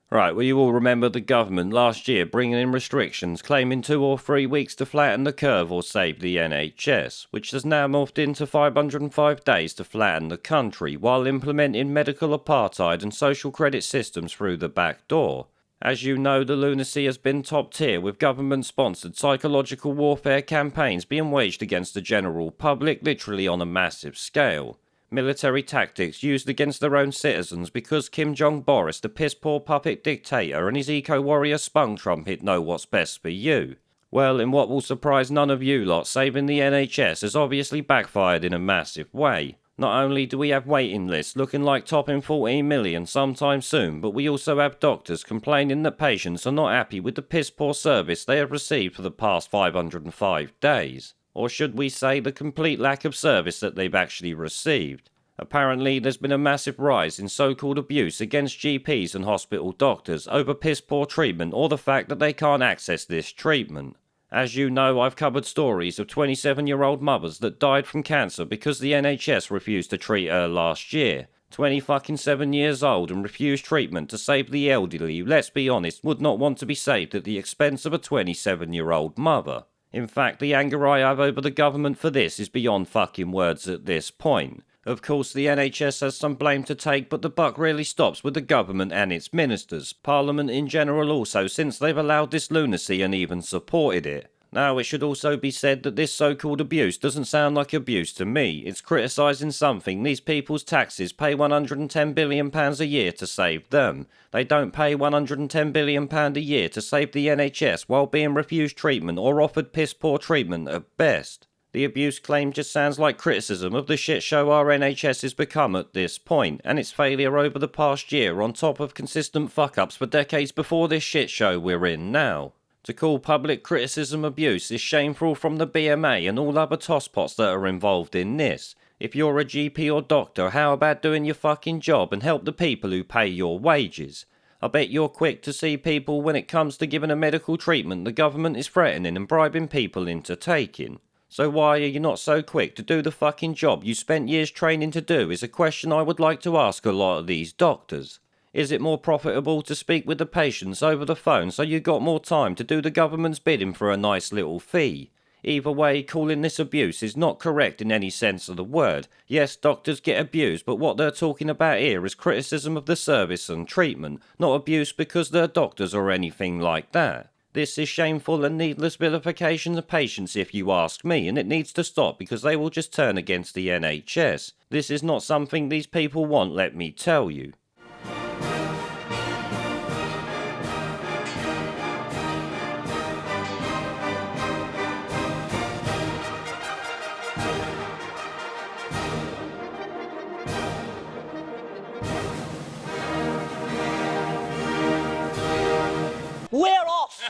Right, well you all remember the government last year bringing in restrictions claiming 2 or 3 weeks to flatten the curve or save the NHS, which has now morphed into 505 days to flatten the country while implementing medical apartheid and social credit systems through the back door. As you know, the lunacy has been top tier, with government-sponsored psychological warfare campaigns being waged against the general public literally on a massive scale. Military tactics used against their own citizens because Kim Jong-Boris, the piss-poor puppet dictator, and his eco-warrior spunk trumpet know what's best for you. Well, in what will surprise none of you lot, saving the NHS has obviously backfired in a massive way. Not only do we have waiting lists looking like topping 14 million sometime soon, but we also have doctors complaining that patients are not happy with the piss-poor service they have received for the past 505 days. Or should we say the complete lack of service that they've actually received. Apparently there's been a massive rise in so-called abuse against GPs and hospital doctors over piss-poor treatment or the fact that they can't access this treatment. As you know, I've covered stories of 27-year-old mothers that died from cancer because the NHS refused to treat her last year. 27 years old and refused treatment to save the elderly, let's be honest, would not want to be saved at the expense of a 27-year-old mother. In fact, the anger I have over the government for this is beyond fucking words at this point. Of course, the NHS has some blame to take, but the buck really stops with the government and its ministers, Parliament in general also, since they've allowed this lunacy and even supported it. Now, it should also be said that this so-called abuse doesn't sound like abuse to me. It's criticising something. These people's taxes pay £110 billion a year to save them. They don't pay £110 billion a year to save the NHS while being refused treatment or offered piss-poor treatment at best. The abuse claim just sounds like criticism of the shit show our NHS has become at this point, and its failure over the past year on top of consistent fuck-ups for decades before this shit show we're in now. To call public criticism abuse is shameful from the BMA and all other tosspots that are involved in this. If you're a GP or doctor, how about doing your fucking job and help the people who pay your wages? I bet you're quick to see people when it comes to giving a medical treatment the government is threatening and bribing people into taking. So why are you not so quick to do the fucking job you spent years training to do is a question I would like to ask a lot of these doctors. Is it more profitable to speak with the patients over the phone so you got more time to do the government's bidding for a nice little fee? Either way, calling this abuse is not correct in any sense of the word. Yes, doctors get abused, but what they're talking about here is criticism of the service and treatment, not abuse because they're doctors or anything like that. This is shameful and needless vilification of patients if you ask me, and it needs to stop because they will just turn against the NHS. This is not something these people want, let me tell you.